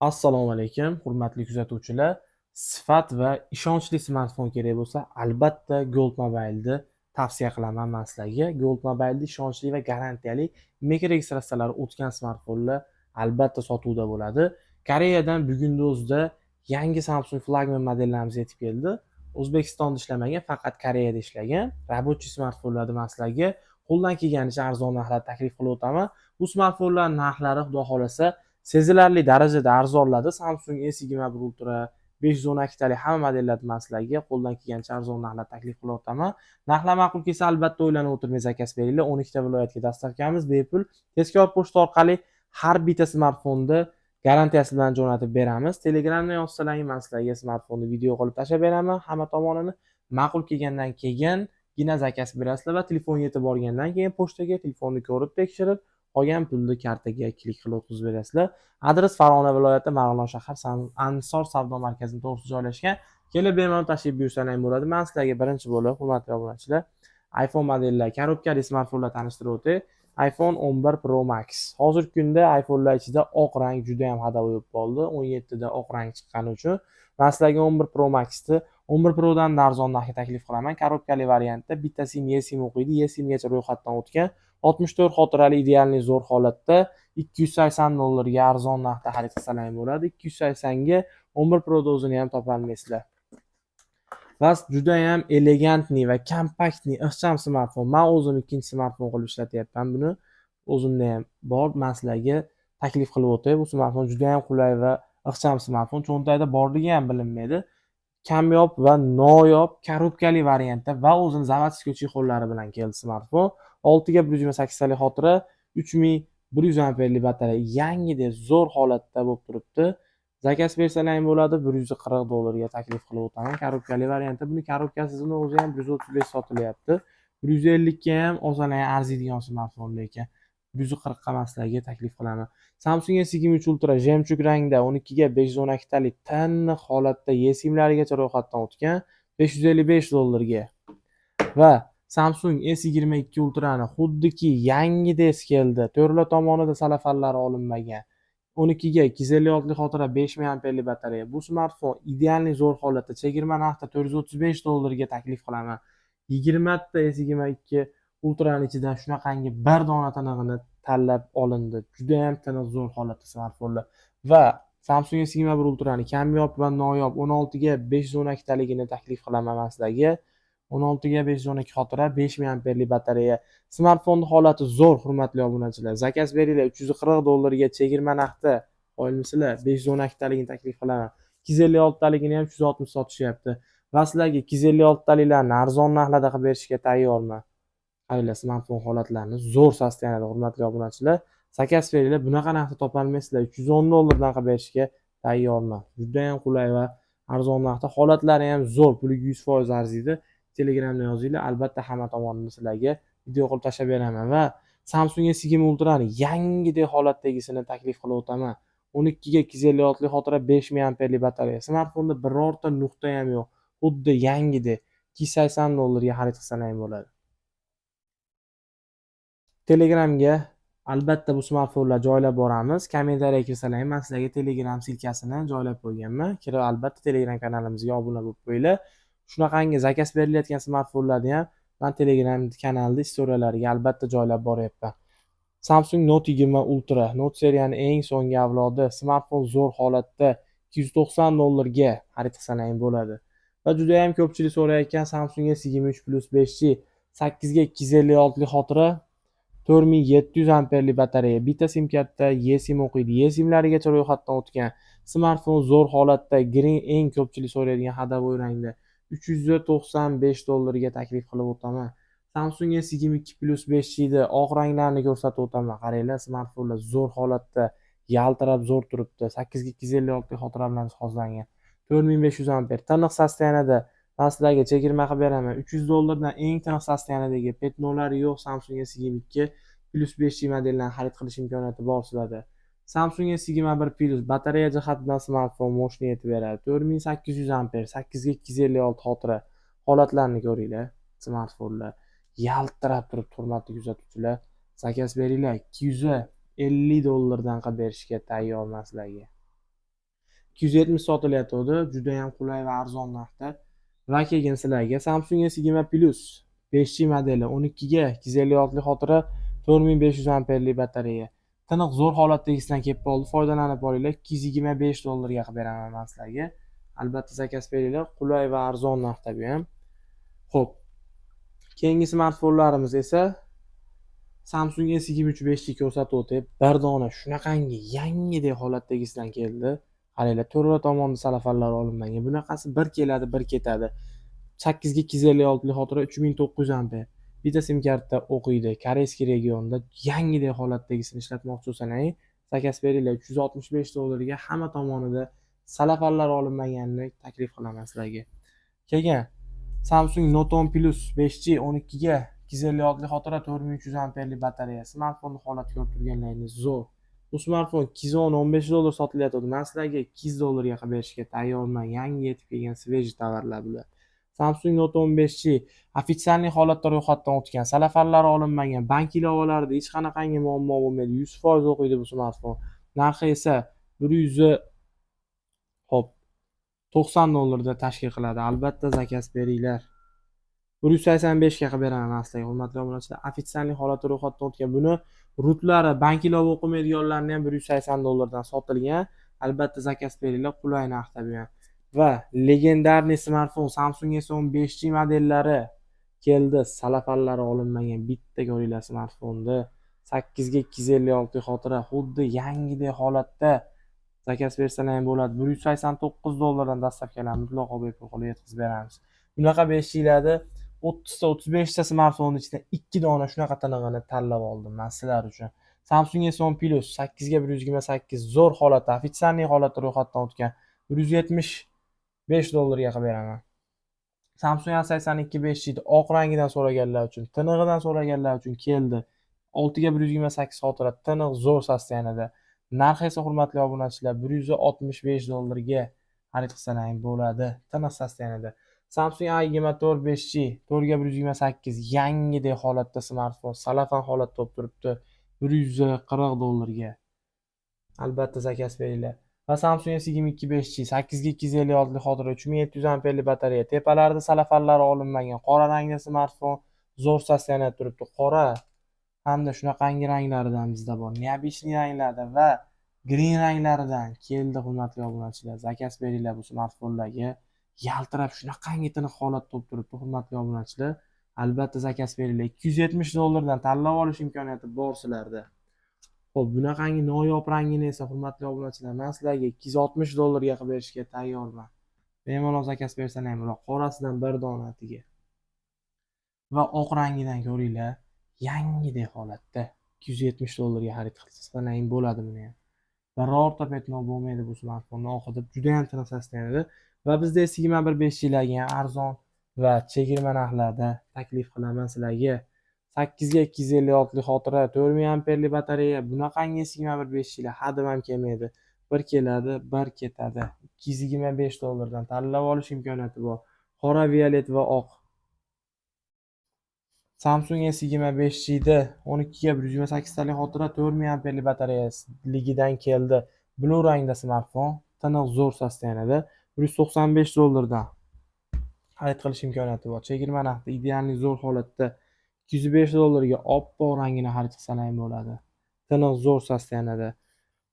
Assalomu alaykum, hurmatli kuzatuvchilar. Sifat va ishonchli smartfon kerak bo'lsa, albatta Gold Mobile'ni tavsiya qilaman men sizlarga. Gold Mobile'da ishonchli va garantiyali MAC registratsiyalari o'tgan smartfonlar albatta sotuvda bo'ladi. Koreyadan bugunning o'zida yangi Samsung flagman modellarimiz yetib keldi. O'zbekistonda ishlamagan, faqat Koreyada ishlagan рабочий smartfonlarni men sizlarga qo'ldan kelganicha arzon narxlarda taklif qilib o'taman. Bu smartfonlar narxlari xudo xolasa sezilarli darajada arzonladi. Samsung S21 Ultra 512 talik hamma modellarni men sizlarga qo'ldan kelgancha arzon narxlarda taklif qilib o'taman. Narxlar ma'qul kelsa albatta o'ylanib o'tirmay zakaz beringlar. 12 ta viloyatga dastavkamiz bepul. Tezkor pochta orqali har bitta smartfonni garantiyasi bilan jo'natib beramiz. Telegramdan yozsalaring men sizlarga smartfonni video qilib tashlab beraman. Hamma tomonini ma'qul kelgandan keyingina zakaz berasizlar va telefon yetib borgandan keyin pochtaga telefonni ko'rib tekshirib qolgan pulni kartaga klik qilib o'tkazib berasizlar. Adres Farg'ona viloyati Marg'ilon shahar Ansor savdo markazining to'g'risida joylashgan. Kelib bemalol tashrif buyursangiz bo'ladi. Men sizlarga birinchi bo'lib, hurmatli obunachilar, iPhone modellar, korobkali smartfonlar tanishtirib o'tay. iPhone 11 Pro Max. Hozirgi kunda iPhone'lar ichida oq rang juda ham hada bo'lib qoldi. 17 da oq rang chiqqani uchun men sizlarga 11 Pro Max'ni 11 Pro'dan arzon narxga taklif qilaman. Korobkali variantda bitta SIM, eSIM o'qiydi. eSIMgacha ro'yxatdan o'tgan. 64 xotirali idealniy zo'r holatda $280 arzon narxda xarid qilsalaring bo'ladi. 280 ga 11 Pro'da o'zini ham topolmaysizlar. Va juda ham elegantni va kompaktni ixcham smartfon. Men o'zim ikkinchi smartfon qilib ishlatyapman buni. O'zimda ham bor. Men sizlarga taklif qilib o'tay. Bu smartfon juda ham qulay va ixcham smartfon. Cho'ntagida borligi ham bilinmaydi. Kamyob va noyob korobkali variantda va o'zini zavodskiy chexollari bilan keldi smartfon. 6 ga 128 talik xotira, 3100 amperlik batareya, yangidek zo'r holatda bo'lib turibdi. Zakaz bersalaring bo'ladi, $140 ga taklif qilib o'taman. Korobkali variantda buni korobkasini o'zi ham 135 sotilyapti. 150 ga ham ozonaga arziydigan smartfon lekin 140 ga maslarga taklif qilaman. Samsung S23 Ultra jemchug rangda 12 ga 512 talik tiniq holatda eSIMlarigacha ro'yxatdan o'tgan $555 ga. Va Samsung S22 Ultra'ni xuddiki yangidek keldi. To'rla tomonida salafallari olinmagan. 12 ga 256 xotira 5000 amperlik batareya. Bu smartfon idealniy zo'r holatda chegirma narxda $435 ga taklif qilaman. 20 ta S22 Ultra'ning ichidan shunaqangi bir dona tinig'ini tanlab olindi. Juda ham tiniq zo'r holatda smartfonlar. Va Samsung S21 Ultra'ni kamyob va noyob 16 ga 512 taligini taklif qilaman sizlarga. 16 ga 512 xotira 5000 amperlik batareya. Smartfonning holati zo'r, hurmatli obunachilar. Zakaz beringlar, $340 ga chegirma narxda qo'yilmisizlar. 512 taligini taklif qilaman. 256 taligini ham 360 sotishyapti. Va sizlarga 256 taliklarni arzon narxlarda qilib berishga tayyorman. Qaylar smartfon holatlarini zo'r sostenadi, hurmatli obunachilar. Zakaz beringlar, bunaqa narxda topolmaysizlar. $310 dan qilib berishga tayyorman. Juda ham qulay va arzon narxda, holatlari ham zo'r, puliga 100% arziydi. Telegramda yozinglar, albatta hamma tomonini sizlarga video qilib tashlab beraman. Va Samsung S20 Ultra'ni yangidek holatdagisini taklif qilib o'taman. 12 ga 256 xotira 5000 amperlik batareya. Smartfonda birorta nuqta ham yo'q. Xuddi yangidek $280 ga xarid qilsalaring bo'ladi. Telegramga albatta bu smartfonlar joylab boramiz. Kommentariyaga kirsalaring, men sizlarga Telegram silkasini joylab qo'yganman. Kirib albatta Telegram kanalimizga obuna bo'lib qo'yinglar. Shunaqangi zakaz berilayotgan smartfonlarni ham men Telegram kanalida istoriyalariga albatta joylab boryapman. Samsung Note 20 Ultra, Note seriyani eng so'nggi avlodi smartfon zo'r holatda $290 ga xarid qilsalaring bo'ladi. Va juda ham ko'pchilik so'rayotgan Samsung S23 Plus 5G 8 ga 256 xotira 4700 amperlik batareya, bitta sim karta, eSIM o'qiydi, eSIMlarigacha ro'yxatdan o'tgan smartfon zo'r holatda, green eng ko'pchilik so'raydigan hadavoy rangda $395 ga taklif qilib o'taman. Samsung S22 Plus 5G da oq ranglarni ko'rsatib o'taman. Qaranglar, smartfonlar zo'r holatda, yaltirab zo'r turibdi. 8 ga 256 xotira bilan jihozlangan. 4500 amper. Tiniq sosteniyada sizlarga chegirma qilib beraman. $300 dan eng tiniq sosteniyadagi petnolari yo'q Samsung S22 Plus 5G modellarini xarid qilish imkoniyati bor sizlarda. Samsung S21 Plus batareya jihatidan smartfon moshni yetib beradi. 4800 amper, 8 ga 256 xotira. Holatlarni ko'ringlar, smartfonlar yaltirab turibdi, hurmatli kuzatuvchilar. Zakaz beringlar, $250 dan qilib berishga tayyorman sizlarga. 270 sotilayotgandi. Juda ham qulay va arzon narxda. Va keyin sizlarga Samsung S20 Plus 5G modeli 12 ga 256 lik xotira 4500 amperlik batareya. Tiniq zo'r holatdagisidan kelib qoldi. Foydalanib olinglar. 225 dollarga qilib beraman men sizlarga. Albatta zakaz beringlar. Qulay va arzon narxda bu ham. Xo'p. Keyingi smartfonlarimiz esa Samsung S23 5G ko'rsatuvdi. Bir dona shunaqangi yangidek holatdagisidan keldi. Qaranglar, to'rtta tomonda salafanlar olinmagan. Bunaqasi bir keladi, bir ketadi. 8 ga 256 lik xotira 3900 amper. Bitta sim karta o'qiydi. Koreyskiy regionda yangidek holatdagisini ishlatmoqchi bo'lsangiz, zakaz beringlar. 365 dollarga hamma tomonida salafanlar olinmaganini taklif qilaman sizlarga. Keyin Samsung Note 10 Plus 5G 12 ga 256 lik xotira 4300 amperlik batareya. Smartfonni holati ko'rib turganlaringiz zo'r. Bu smartfon 215 dollar sotilayotdi. Men sizlarga 200 dollarga qilib berishga tayyorman. Yangi yetib kelgan sveji tovarlar bular. Samsung Note 10 5G ofitsialniy holatda ro'yxatdan o'tgan, salafanlari olinmagan, bank ilovalarida hech qanaqangi muammo bo'lmaydi. 100% o'qiydi bu smartfon. Narxi esa 100 hop 90 dollarda tashkil qiladi. Albatta zakaz beringlar. 185 ga qilib beraman sizlarga, hurmatli obunachilar. Ofitsialniy holatda ro'yxatdan o'tgan. Buni rutlari, bank ilova o'qimaydiganlarni ham 180 dollardan sotilgan. Albatta zakaz beringlar, qulay narxda bu ham. Va legendarniy smartfon Samsung S10 5G modellari keldi. Salafanlari olinmagan bitta ko'ringlar smartfonni. 8 ga 256 xotira, xuddi yangidek holatda zakaz bersalar ham bo'ladi. 189 dollardan dastlabkilar mutlaqo bepul qilib yetkazib beramiz. Bunaqa 5G'larda 30 ta 35 ta smartfonning ichidan 2 dona shunaqa tinig'ini tanlab oldim men sizlar uchun. Samsung S10 Plus 8 ga 128 zo'r holatda, ofitsialniy holatda ro'yxatdan o'tgan. 175 dollarga qilib beraman. Samsung A82 5G oq rangidan so'raganlar uchun, tinig'idan so'raganlar uchun keldi. 6 ga 128 xotira, tiniq zo'r sostoyanida. Narxi esa hurmatli obunachilar 165 dollarga xarid qilsangiz bo'ladi. Tiniq sostoyanida. Samsung A24 5G 4 ga 128 yangidek holatda smartfon, salafan holatda bo'lib turibdi. 140 dollarga. Albatta zakaz beringlar. Va Samsung S22 5G 8 ga 256 lik xotira 3700 amperlik batareya. Tepalarida salafanlari olinmagan, qora rangli smartfon zo'r sostoyanida turibdi. Qora hamda shunaqangi ranglaridan bizda bor. Neobishniy ranglarda va green ranglaridan keldi hurmatli obunachilar. Zakaz beringlar bu smartfonlarga. Yaltirab shunaqangi tiniq holatda bo'lib turibdi hurmatli obunachilar. Albatta zakaz beringlar. 270 dollardan tanlab olish imkoniyati bor sizlarda. Xo'p, bunaqangi noyob rangini esa hurmatli obunachilar, men sizlarga 260 dollarga qilib berishga tayyorman. Bemalol zakaz bersangiz ham bo'ladi. Qorasidan bir donatiga. Va oq rangidan ko'ringlar. Yangidek holatda 270 dollarga xarid qilsangiz bo'ladi buni ham. Birorta petno bo'lmaydi bu smartfonni oxirida juda ham tiniq sostoyanida. Va bizda S21 5G'larga ham arzon va chegirma narxlarda taklif qilaman sizlarga. 8 ga 256 lik xotira, 4000 amperlik batareya. Bunaqangi S21 5G'lar hadim ham kelmaydi. Bir keladi, bir ketadi. 225 dollardan tanlab olish imkoniyati bor. Qora, violet va oq. Samsung S20 5G'da 12 ga 128 talik xotira 4000 amperlik batareyaligidan keldi. Blue rangda smartfon, tiniq zo'r sostoyanida 195 dollardan xarid qilish imkoniyati bor. Chegirma narxda idealniy zo'r holatda 205 dollarga oppoq rangini xarid qilsangiz bo'ladi. Tiniq zo'r sostoyanida.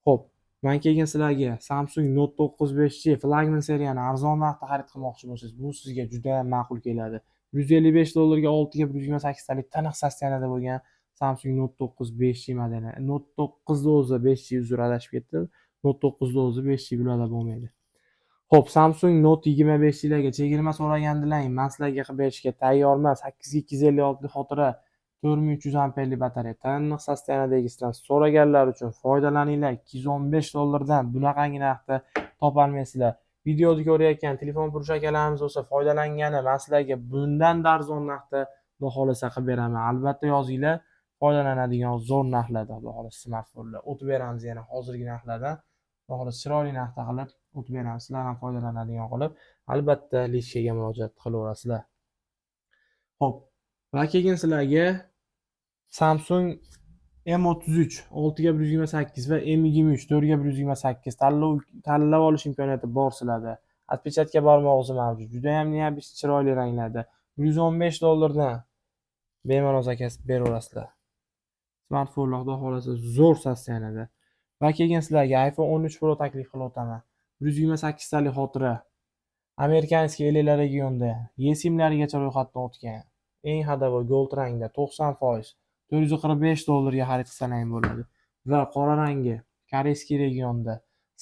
Xo'p, men keyin sizlarga Samsung Note 9 5G flagman seriyani arzon narxda xarid qilmoqchi bo'lsangiz, bu sizga juda ham ma'qul keladi. 155 dollarga 6 ga 128 talik tiniq sostoyanida bo'lgan Samsung Note 9 5G modeli. Note 9 da o'zi 5G uzr adashib ketdi. Note 9 da o'zi 5G bularda bo'lmaydi. Xo'p, Samsung Note 25G'larga chegirma so'ragandilaring, men sizlarga qilib berishga tayyorman. 8 ga 256 lik xotira 4300 amperlik batareya. Tiniq sostoyanidagisidan so'raganlar uchun foydalaninglar. 215 dollardan bunaqangi narxda topolmaysizlar. Videoni ko'rayotgan telefon purush akalarimiz bo'lsa foydalangani, men sizlarga bundan arzon narxda baholasa qilib beraman. Albatta yozinglar, foydalanadigan zo'r narxlarda baholasa smartfonlar. O'tib beramiz yana hozirgi narxlardan. Baholasa chiroyli narxda qilib o'tib beramiz. Sizlar ham foydalanadigan qilib, albatta lishkaga murojaat qilaverasizlar. Xo'p, va keyin sizlarga Samsung M33 6 ga 128 va M23 4 ga 128 tanlab olish imkoniyati bor sizlarda. Отпечатка barmog'i mavjud. Juda ham neabich chiroyli ranglarda. $115 bemalol zakaz beraverasizlar. Smartfonlar xudo xolasa zo'r saslanadi. Va keyin sizlarga iPhone 13 Pro taklif qilib o'taman. 128 talik xotira. Amerikanskiy elliklar regionda eSIMlarigacha ro'yxatdan o'tgan. Eng hadavo gold rangda 90%, $445 ga xarid qilsang ham bo'ladi. Va qora rangi koreyskiy regionda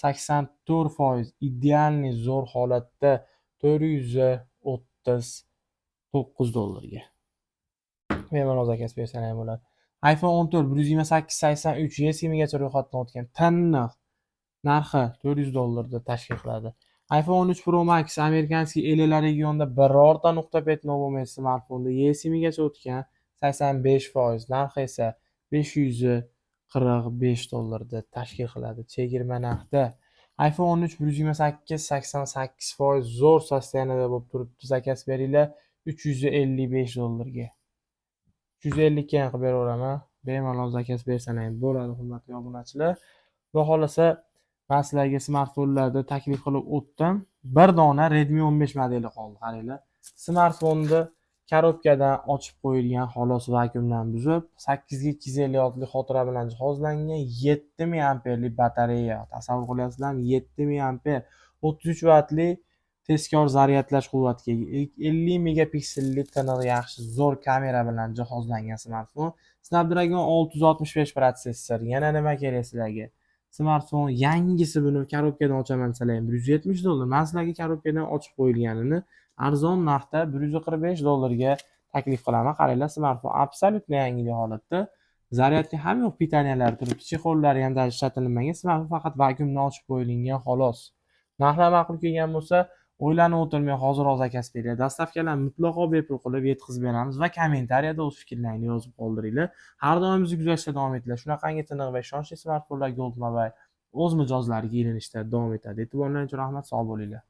84% idealniy zo'r holatda $439 ga. Bemalol zakaz bersang ham bo'ladi. iPhone 14 128-83 eSIMgacha ro'yxatdan o'tgan. Tannoq narxi $400 da tashkil qiladi. iPhone 13 Pro Max amerikanskiy elliklar regionda birorta nuqta petno bo'lmaydi smartfonda eSIMgacha o'tgan 85%, narxi esa $545 da tashkil qiladi. Chegirma narxda iPhone 13 128 88% zo'r sostenada bo'lib turibdi. Zakaz beringlar $355 ga. 150 ga qilib beraveraman. Bemalol zakaz bersang ham bo'ladi, hurmatli obunachilar. Xudo xolasa men sizlarga smartfonlarda taklif qilib o'tdim. Bir dona Redmi 15 modeli qoldi, qaranglar. Smartfonni korobkadan ochib qo'yilgan, xolos vakuumdan buzib, 8 ga 256 lik xotira bilan jihozlangan, 7000 amperlik batareya. Tasavvur qilyapsizlarmi? 7000 amper, 33 vatli tezkor zaryadlash quvvatiga ega, 50 megapiksellik tiniq yaxshi zo'r kamera bilan jihozlangan smartfon. Snapdragon 665 protsessor. Yana nima kerak sizlarga? Smartfon yangisi, buni korobkadan ochaman desalar ham $170. Men sizlarga korobkadan ochib qo'yilganini arzon narxda $145 ga taklif qilaman. Qaranglar, smartfon absolyutno yangi holatda. Zaryadli ham yo'q, pitaniyalari turibdi, chexollari ham даже ishlatilmagan. Smartfon faqat vakuumdan ochib qo'yilgan xolos. Narxlar ma'qul kelgan bo'lsa, o'ylanib o'tirmay hoziroq zakaz beringlar. Dastavkalarni mutlaqo bepul qilib yetkazib beramiz va kommentariyada o'z fikrlaringizni yozib qoldiringlar. Har doim bizni kuzatishda davom etinglar. Shunaqangi tiniq va ishonchli smartfonlar Gold Mobile o'z mijozlariga ilinishda davom etadi. E'tiborlaringiz uchun rahmat, sog' bo'linglar.